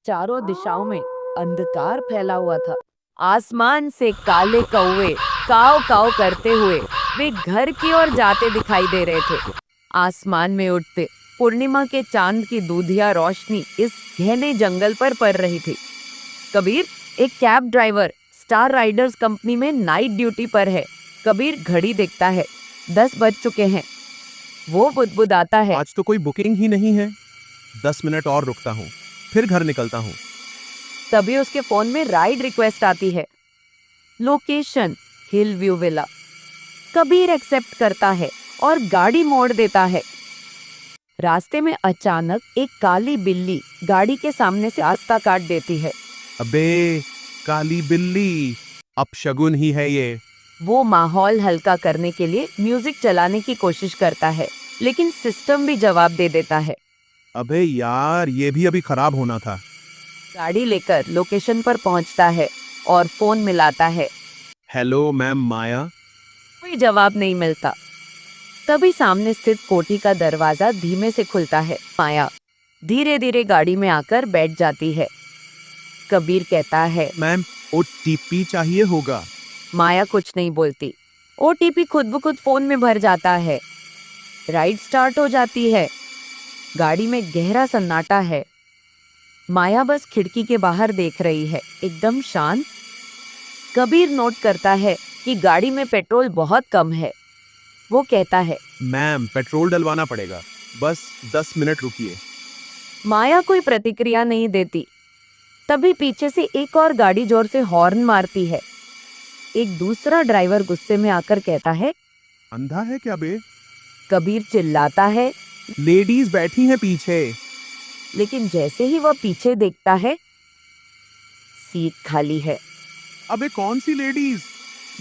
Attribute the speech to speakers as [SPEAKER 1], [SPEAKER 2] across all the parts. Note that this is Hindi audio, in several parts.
[SPEAKER 1] चारों दिशाओं में अंधकार फैला हुआ था। आसमान से काले कौवे काव काव करते हुए वे घर की ओर जाते दिखाई दे रहे थे। आसमान में उठते पूर्णिमा के चांद की दूधिया रोशनी इस घने जंगल पर पड़ रही थी। कबीर, एक cab driver star Riders company में नाइट ड्यूटी पर है। कबीर घड़ी देखता है, 10 बज चुके हैं। वो बुदबुदाता है,
[SPEAKER 2] आज तो कोई बुकिंग ही नहीं है। 10 मिनट और रुकता हूँ, फिर घर निकलता हूँ।
[SPEAKER 1] तभी उसके फोन में राइड रिक्वेस्ट आती है। Location hill view villa. Kabir accept करता है और गाड़ी मोड़ देता है। रास्ते में अचानक एक काली बिल्ली गाड़ी के सामने से रास्ता काट देती है।
[SPEAKER 2] अबे, काली बिल्ली, अपशगुन ही है ये।
[SPEAKER 1] वो माहौल हल्का करने के लिए म्यूजिक चलाने की कोशिश करता है, लेकिन सिस्टम भी जवाब दे देता है।
[SPEAKER 2] अबे यार, ये भी अभी खराब होना था।
[SPEAKER 1] गाड़ी लेकर लोकेशन पर पहुंचता है और फोन मिलाता है।
[SPEAKER 2] हेलो मैम माया।
[SPEAKER 1] कोई जवाब नहीं मिलता। तभी सामने स्थित कोठी का दरवाजा धीमे से खुलता है। माया धीरे धीरे गाड़ी में आकर बैठ जाती है। कबीर कहता है,
[SPEAKER 2] मैम, ओटीपी चाहिए होगा।
[SPEAKER 1] माया कुछ नहीं बोलती। ओटीपी खुद ब खुद फोन में भर जाता है। राइड स्टार्ट हो जाती है। गाड़ी में गहरा सन्नाटा है। माया बस खिड़की के बाहर देख रही है, एकदम शांत। कबीर नोट करता है कि गाड़ी में पेट्रोल बहुत कम है। वो कहता है,
[SPEAKER 2] मैम, पेट्रोल डलवाना पड़ेगा, बस 10 मिनट रुकिए।
[SPEAKER 1] माया कोई प्रतिक्रिया नहीं देती। तभी पीछे से एक और गाड़ी जोर से हॉर्न मारती है। एक दूसरा ड्राइवर गुस्से में आकर कहता है,
[SPEAKER 2] अंधा है क्या बे?
[SPEAKER 1] कबीर चिल्लाता है,
[SPEAKER 2] लेडीज बैठी हैं पीछे।
[SPEAKER 1] लेकिन जैसे ही वह पीछे देखता है, सीट खाली है।
[SPEAKER 2] अबे, कौन सी लेडीज?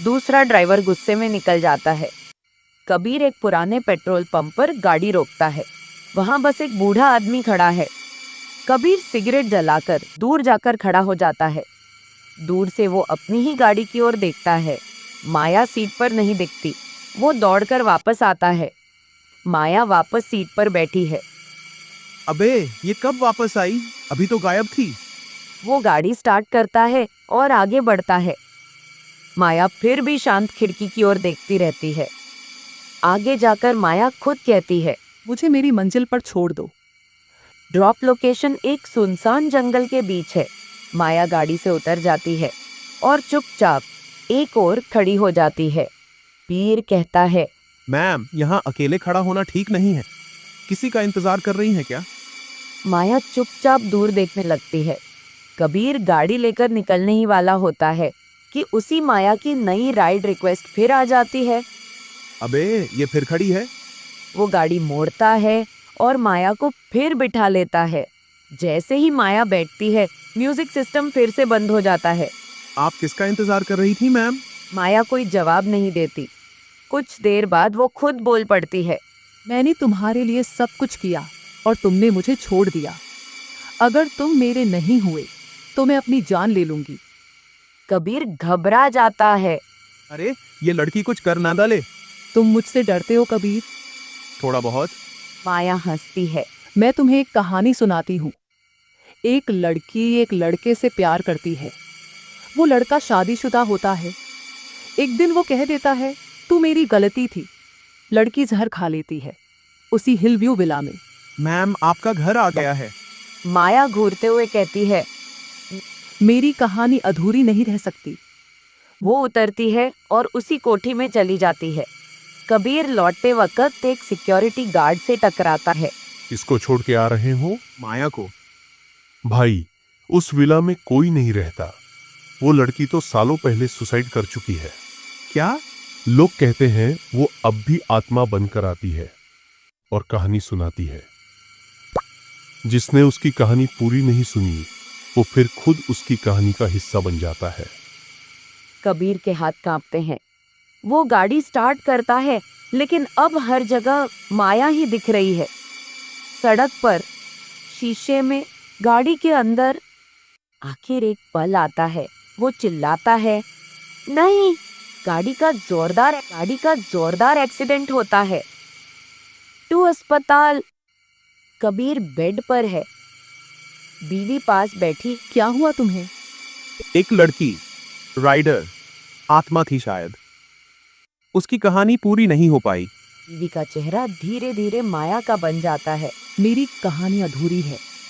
[SPEAKER 1] दूसरा ड्राइवर गुस्से में निकल जाता है। कबीर एक पुराने पेट्रोल पंप पर गाड़ी रोकता है। वहां बस एक बूढ़ा आदमी खड़ा है। कबीर सिगरेट जलाकर दूर जाकर खड़ा हो जाता है। दूर से वो अपनी ही गाड़ी की ओर देखता है। माया सीट पर नहीं दिखती। वो दौड़कर वापस आता है। माया वापस सीट पर बैठी है।
[SPEAKER 2] अबे, ये कब वापस आई? अभी तो गायब थी।
[SPEAKER 1] वो गाड़ी स्टार्ट करता है और आगे बढ़ता है। माया फिर भी शांत खिड़की की ओर देखती रहती है। आगे जाकर माया खुद कहती है,
[SPEAKER 3] मुझे मेरी मंजिल पर छोड़ दो।
[SPEAKER 1] ड्रॉप लोकेशन एक सुनसान जंगल के बीच है। माया गाड़ी से उतर जाती है और चुपचाप एक ओर खड़ी हो जाती है। पीर कहता है,
[SPEAKER 2] मैम, यहाँ अकेले खड़ा होना ठीक नहीं है। किसी का इंतजार कर रही हैं क्या?
[SPEAKER 1] माया चुपचाप दूर देखने लगती है। कबीर गाड़ी लेकर निकलने ही वाला होता है कि उसी माया की नई राइड रिक्वेस्ट फिर आ जाती है।
[SPEAKER 2] अबे, ये फिर खड़ी है।
[SPEAKER 1] वो गाड़ी मोड़ता है और माया को फिर बिठा लेता है। जैसे ही माया बैठती है, म्यूजिक सिस्टम फिर से बंद हो जाता है।
[SPEAKER 2] आप किसका इंतजार कर रही थी मैम?
[SPEAKER 1] माया कोई जवाब नहीं देती। कुछ देर बाद वो खुद बोल पड़ती है,
[SPEAKER 3] मैंने तुम्हारे लिए सब कुछ किया और तुमने मुझे छोड़ दिया। अगर तुम मेरे नहीं हुए तो मैं अपनी जान ले लूंगी।
[SPEAKER 1] कबीर घबरा जाता है।
[SPEAKER 2] अरे, ये लड़की कुछ कर ना डाले।
[SPEAKER 3] तुम मुझसे डरते हो कबीर?
[SPEAKER 2] थोड़ा बहुत।
[SPEAKER 1] माया हंसती है।
[SPEAKER 3] मैं तुम्हें एक कहानी सुनाती हूँ। एक लड़की एक लड़के से प्यार करती है। वो लड़का शादीशुदा होता है। एक दिन वो कह देता है, तू मेरी गलती थी। लड़की जहर खा लेती है, उसी हिल व्यू विला में।
[SPEAKER 2] मैम, आपका घर आ गया है।
[SPEAKER 1] माया घूरते हुए कहती है,
[SPEAKER 3] मेरी कहानी अधूरी नहीं रह सकती।
[SPEAKER 1] वो उतरती है और उसी कोठी में चली जाती है। कबीर लौटते वक्त एक सिक्योरिटी गार्ड से टकराता है।
[SPEAKER 4] किसको छोड़ के आ रहे हो?
[SPEAKER 2] माया को।
[SPEAKER 4] भाई, उस विला में कोई नहीं रहता। वो लड़की तो सालों पहले सुसाइड कर चुकी है।
[SPEAKER 2] क्या?
[SPEAKER 4] लोग कहते हैं वो अब भी आत्मा बनकर आती है और कहानी सुनाती है। जिसने उसकी कहानी पूरी नहीं सुनी, वो फिर खुद उसकी कहानी का हिस्सा बन जाता है।
[SPEAKER 1] कबीर के हाथ कांपते हैं। वो गाड़ी स्टार्ट करता है, लेकिन अब हर जगह माया ही दिख रही है। सड़क पर, शीशे में, गाड़ी के अंदर। आखिर एक पल आता है। वो चिल्लाता है, नहीं। गाड़ी का जोरदार एक्सीडेंट होता है। टू अस्पताल। कबीर बेड पर है। बीवी पास बैठी।
[SPEAKER 3] क्या हुआ तुम्हें?
[SPEAKER 2] एक लड़की, राइडर, आत्मा थी शायद। उसकी कहानी पूरी नहीं हो पाई।
[SPEAKER 1] बीवी का चेहरा धीरे धीरे माया का बन जाता है।
[SPEAKER 3] मेरी कहानी अधूरी है।